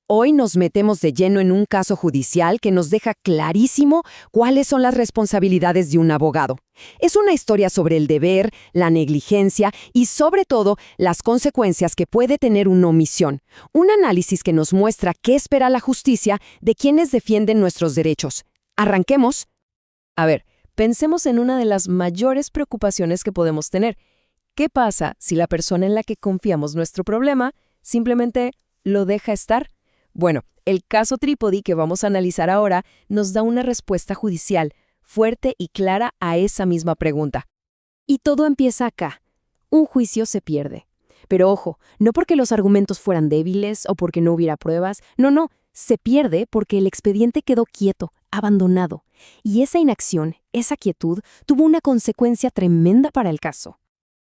Hoy nos metemos de lleno en un caso judicial que nos deja clarísimo cuáles son las responsabilidades de un abogado. Es una historia sobre el deber, la negligencia y, sobre todo, las consecuencias que puede tener una omisión. Un análisis que nos muestra qué espera la justicia de quienes defienden nuestros derechos. ¿Arranquemos? A ver, pensemos en una de las mayores preocupaciones que podemos tener. ¿Qué pasa si la persona en la que confiamos nuestro problema simplemente lo deja estar? Bueno, el caso Trípodi que vamos a analizar ahora nos da una respuesta judicial fuerte y clara a esa misma pregunta. Y todo empieza acá. Un juicio se pierde. Pero ojo, no porque los argumentos fueran débiles o porque no hubiera pruebas. No, se pierde porque el expediente quedó quieto, abandonado. Y esa inacción, esa quietud, tuvo una consecuencia tremenda para el caso.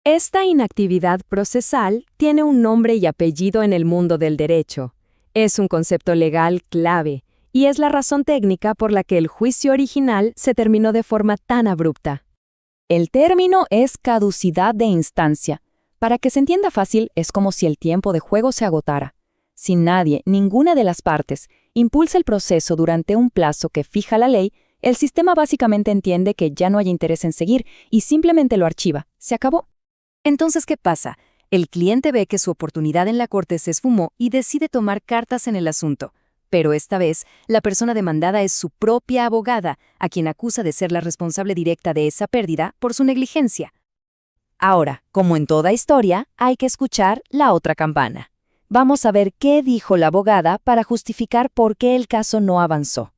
Esta inactividad procesal tiene un nombre y apellido en el mundo del derecho. Es un concepto legal clave, y es la razón técnica por la que el juicio original se terminó de forma tan abrupta. El término es caducidad de instancia. Para que se entienda fácil, es como si el tiempo de juego se agotara. Si nadie, ninguna de las partes, impulsa el proceso durante un plazo que fija la ley, el sistema básicamente entiende que ya no hay interés en seguir y simplemente lo archiva. Se acabó. Entonces, ¿qué pasa? El cliente ve que su oportunidad en la corte se esfumó y decide tomar cartas en el asunto. Pero esta vez, la persona demandada es su propia abogada, a quien acusa de ser la responsable directa de esa pérdida por su negligencia. Ahora, como en toda historia, hay que escuchar la otra campana. Vamos a ver qué dijo la abogada para justificar por qué el caso no avanzó.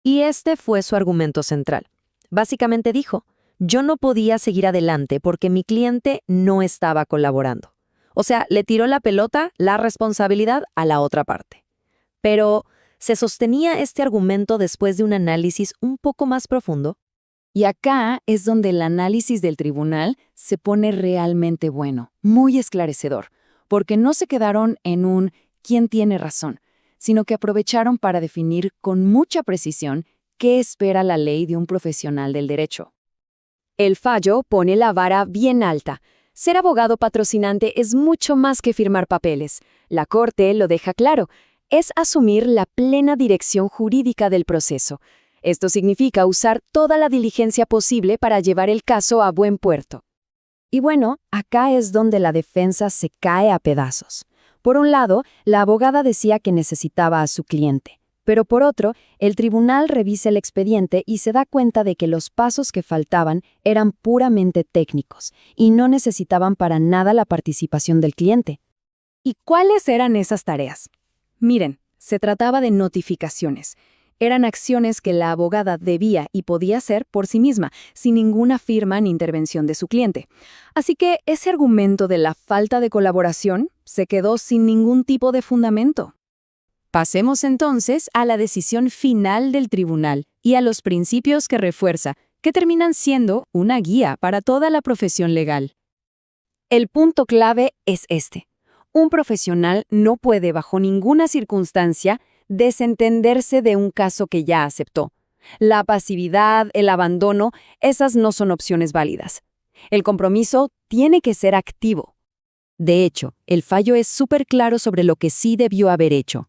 Y este fue su argumento central. Básicamente dijo: yo no podía seguir adelante porque mi cliente no estaba colaborando. O sea, le tiró la pelota, la responsabilidad, a la otra parte. Pero, ¿se sostenía este argumento después de un análisis un poco más profundo? Y acá es donde el análisis del tribunal se pone realmente bueno, muy esclarecedor, porque no se quedaron en un «quién tiene razón», sino que aprovecharon para definir con mucha precisión qué espera la ley de un profesional del derecho. El fallo pone la vara bien alta. Ser abogado patrocinante es mucho más que firmar papeles. La Corte lo deja claro. Es asumir la plena dirección jurídica del proceso. Esto significa usar toda la diligencia posible para llevar el caso a buen puerto. Y bueno, acá es donde la defensa se cae a pedazos. Por un lado, la abogada decía que necesitaba a su cliente. Pero por otro, el tribunal revisa el expediente y se da cuenta de que los pasos que faltaban eran puramente técnicos y no necesitaban para nada la participación del cliente. ¿Y cuáles eran esas tareas? Miren, se trataba de notificaciones. Eran acciones que la abogada debía y podía hacer por sí misma, sin ninguna firma ni intervención de su cliente. Así que ese argumento de la falta de colaboración se quedó sin ningún tipo de fundamento. Pasemos entonces a la decisión final del tribunal y a los principios que refuerza, que terminan siendo una guía para toda la profesión legal. El punto clave es este. Un profesional no puede, bajo ninguna circunstancia, desentenderse de un caso que ya aceptó. La pasividad, el abandono, esas no son opciones válidas. El compromiso tiene que ser activo. De hecho, el fallo es súper claro sobre lo que sí debió haber hecho.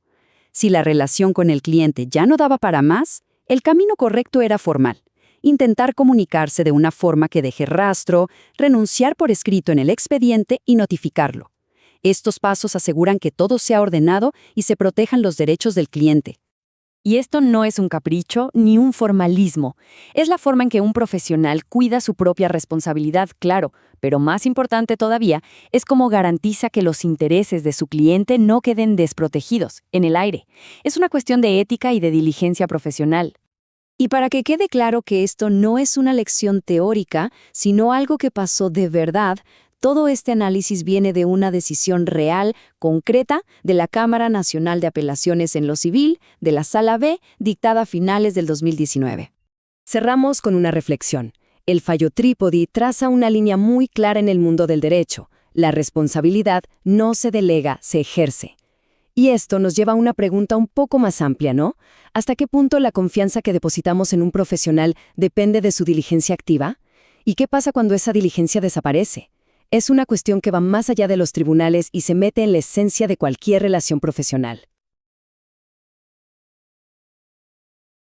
Si la relación con el cliente ya no daba para más, el camino correcto era formal. Intentar comunicarse de una forma que deje rastro, renunciar por escrito en el expediente y notificarlo. Estos pasos aseguran que todo sea ordenado y se protejan los derechos del cliente. Y esto no es un capricho ni un formalismo. Es la forma en que un profesional cuida su propia responsabilidad, claro, pero más importante todavía, es cómo garantiza que los intereses de su cliente no queden desprotegidos, en el aire. Es una cuestión de ética y de diligencia profesional. Y para que quede claro que esto no es una lección teórica, sino algo que pasó de verdad, todo este análisis viene de una decisión real, concreta, de la Cámara Nacional de Apelaciones en lo Civil, de la Sala B, dictada a finales del 2019. Cerramos con una reflexión. El fallo Trípodi traza una línea muy clara en el mundo del derecho. La responsabilidad no se delega, se ejerce. Y esto nos lleva a una pregunta un poco más amplia, ¿no? ¿Hasta qué punto la confianza que depositamos en un profesional depende de su diligencia activa? ¿Y qué pasa cuando esa diligencia desaparece? Es una cuestión que va más allá de los tribunales y se mete en la esencia de cualquier relación profesional.